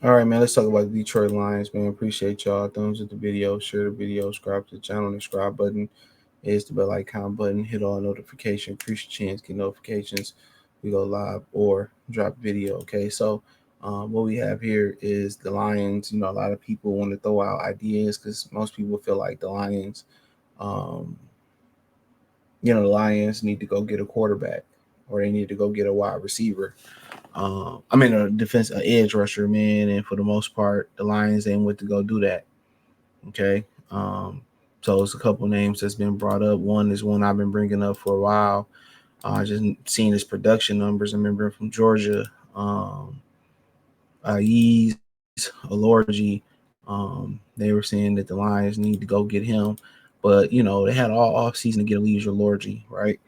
All right, man. Let's talk about the Detroit Lions, man. Appreciate y'all. Thumbs up the video, share the video, subscribe to the channel. The subscribe button is the bell icon button. Hit all notification. Increase your chance, get notifications. We go live or drop video. Okay, so what we have here is the Lions. You know, a lot of people want to throw out ideas because most people feel like the Lions, um, the Lions need to go get a quarterback or they need to go get a wide receiver. A defense, an edge rusher, man. And for the most part, the Lions ain't went to go do that. Okay. So it's a couple names that's been brought up. One is one I've been bringing up for a while. Just seeing his production numbers. I remember from Georgia, Yeez, Alorji. They were saying that the Lions need to go get him, but they had all off season to get Elijah Lorgy, right?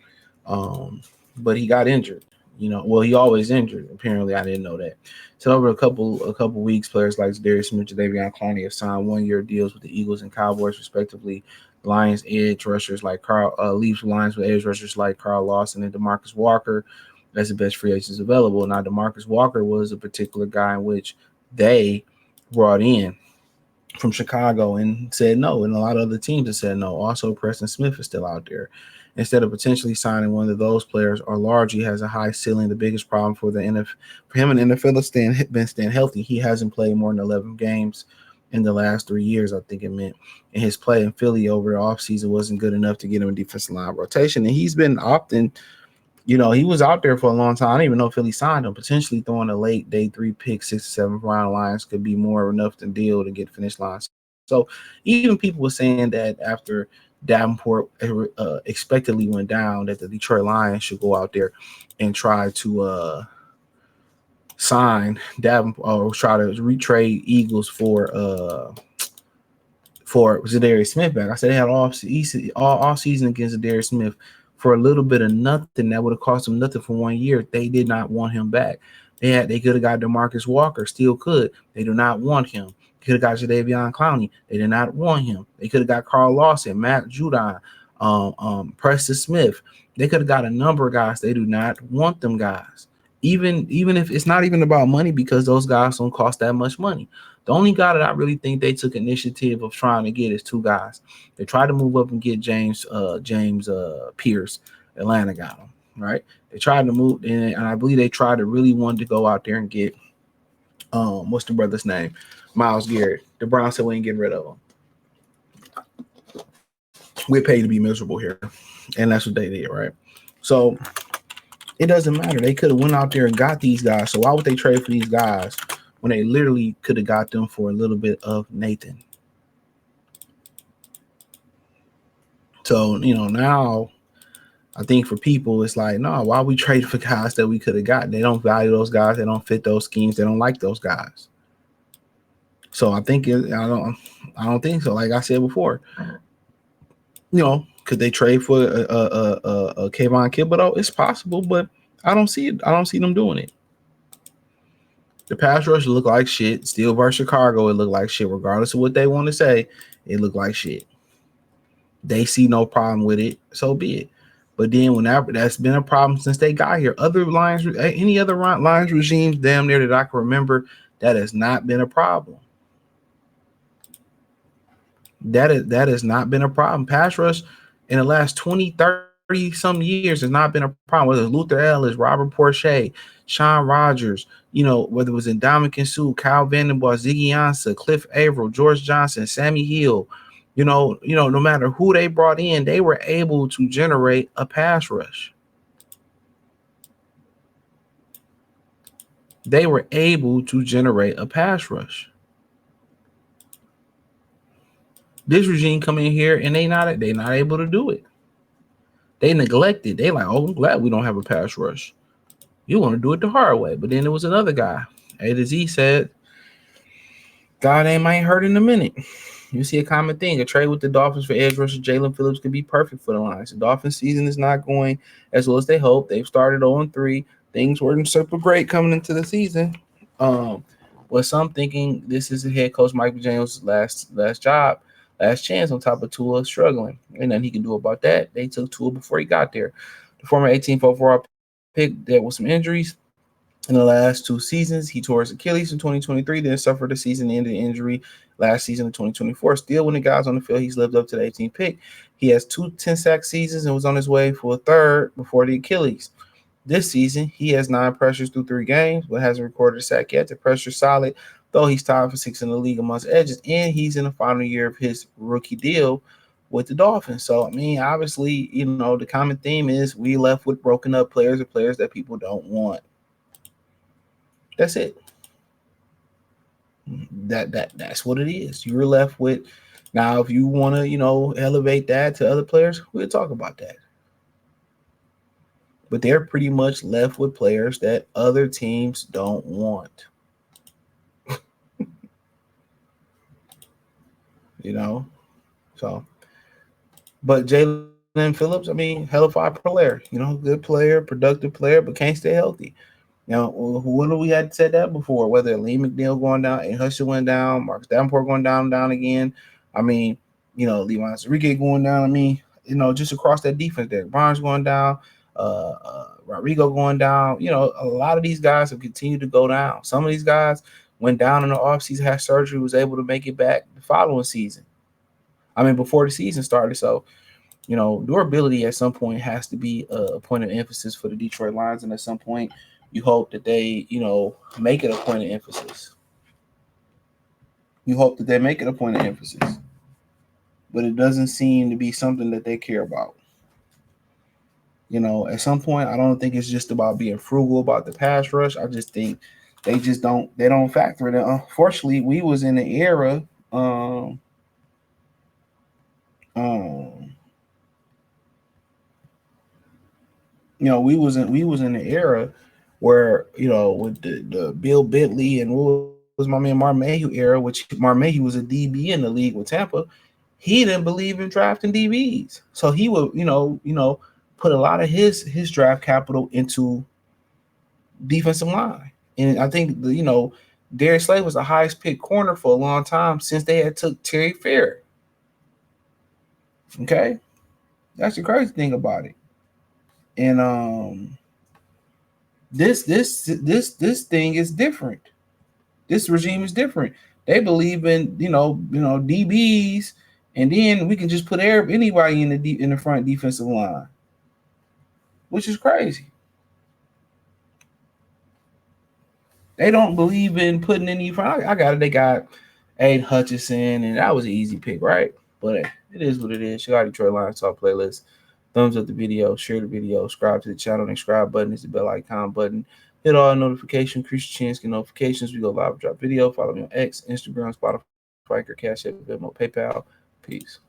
Um, but he got injured. Well, he always injured. Apparently, I didn't know that. So over a couple weeks, players like Darius Smith, Jadeveon Clowney have signed 1-year deals with the Eagles and Cowboys, respectively. Lions edge rushers like Leafs Lions with edge rushers like Carl Lawson and DeMarcus Walker as the best free agents available. Now, DeMarcus Walker was a particular guy in which they brought in from Chicago and said no, and a lot of other teams have said no. Also, Preston Smith is still out there. Instead of potentially signing one of those players, or largely has a high ceiling. The biggest problem for him and the NFL has been staying healthy. He hasn't played more than 11 games in the last 3 years, I think it meant. And his play in Philly over the offseason wasn't good enough to get him a defensive line rotation. And he's been opting. He was out there for a long time. I didn't even know Philly signed him. Potentially throwing a late day 3 pick, 6th or 7th round Lions could be more enough to deal to get finish line. So even people were saying that after Davenport expectedly went down, that the Detroit Lions should go out there and try to sign Davenport or try to retrade Eagles for Zadarius Smith back. I said they had all season against Zadarius Smith for a little bit of nothing that would have cost them nothing for 1 year. They did not want him back. They could have got DeMarcus Walker, still could. They do not want him. Could have got Jadeveon Clowney. They did not want him. They could have got Carl Lawson, Matt Judon, Preston Smith. They could have got a number of guys. They do not want them guys. Even if it's not even about money, because those guys don't cost that much money. The only guy that I really think they took initiative of trying to get is 2 guys. They tried to move up and get James Pierce. Atlanta got him, right? They tried to move, and I believe they tried to really want to go out there and get what's the brother's name? Myles Garrett. The Browns said we ain't getting rid of him. We're paid to be miserable here, and that's what they did, right? So it doesn't matter. They could have went out there and got these guys. So why would they trade for these guys when they literally could have got them for a little bit of Nathan? So, now I think for people, it's like, no, why we trade for guys that we could have gotten? They don't value those guys. They don't fit those schemes. They don't like those guys. So I don't think so. Like I said before, could they trade for a Kayvon Thibodeaux? It's possible, but I don't see it. I don't see them doing it. The pass rush look like shit. Still versus Chicago, it looked like shit. Regardless of what they want to say, it looked like shit. They see no problem with it, so be it. But then whenever that's been a problem since they got here, any other Lions regimes, damn near that I can remember, that has not been a problem. That has not been a problem. Pass rush in the last 20, 30 some years has not been a problem. Whether it's Luther Ellis, Robert Porcher, Sean Rogers, whether it was Ndamukong Suh, Kyle Vandenboer, Ziggy Ansah, Cliff Averill, George Johnson, Sammy Hill, no matter who they brought in, they were able to generate a pass rush. They were able to generate a pass rush. This regime come in here and they not able to do it. They neglected. They like, oh, I'm glad we don't have a pass rush. You want to do it the hard way. But then there was another guy. A to Z said, God name ain't hurt in a minute. You see a common thing. A trade with the Dolphins for edge rusher Jalen Phillips could be perfect for the Lions. The Dolphins season is not going as well as they hoped. They've started 0-3. Things weren't super great coming into the season. Well, some thinking this is the head coach Mike McDaniel's last chance on top of Tua struggling. Ain't nothing he can do about that. They took Tua before he got there. The former 18th overall pick, there was some injuries. In the last 2 seasons, he tore his Achilles in 2023, then suffered a season-ending injury last season in 2024. Still, when the guys on the field, he's lived up to the 18th pick. He has 2 10-sack seasons and was on his way for a third before the Achilles. This season, he has 9 pressures through 3 games, but hasn't recorded a sack yet. The pressure's solid, though he's tied for 6th in the league amongst edges, and he's in the final year of his rookie deal with the Dolphins. So, I mean, obviously, the common theme is we left with broken up players or players that people don't want. That's it. That's what it is. You're left with. Now, if you want to, elevate that to other players, we'll talk about that. But they're pretty much left with players that other teams don't want. So, but Jalen Phillips, I mean, hell of a player, good player, productive player, but can't stay healthy. Now, what do we had said that before? Whether Lee McNeil going down, and Husher went down, Marcus Davenport going down again. I mean, Levi Enrique going down. I mean, just across that defense, Derek Barnes going down, Rodrigo going down. A lot of these guys have continued to go down. Some of these guys went down in the offseason, had surgery, was able to make it back the following season. I mean, before the season started. So, durability at some point has to be a point of emphasis for the Detroit Lions, and at some point, you hope that they, make it a point of emphasis. You hope that they make it a point of emphasis, but it doesn't seem to be something that they care about. At some point, I don't think it's just about being frugal about the pass rush. I just think they don't factor it in. Unfortunately, we was in the era, um, um, we was in the era where with the Bill Bentley and what was my man Marmahu era, which Marmahu was a DB in the league with Tampa. He didn't believe in drafting DBs, so he would put a lot of his draft capital into defensive line. And I think Darius Slay was the highest pick corner for a long time since they had took Terry Fair. Okay, that's the crazy thing about it. And this thing is different. This regime is different. They believe in DBs, and then we can just put anybody in the front defensive line, which is crazy. They don't believe in putting any front. I got it. They got Aiden Hutchinson, and that was an easy pick, right? But it is what it is. Check out Detroit Lions Talk playlist. Thumbs up the video, share the video, subscribe to the channel. The subscribe button is the bell icon button. Hit all notifications, increase your chance, get notifications. We go live, drop video. Follow me on X, Instagram, Spotify, Cash App, Venmo, PayPal. Peace.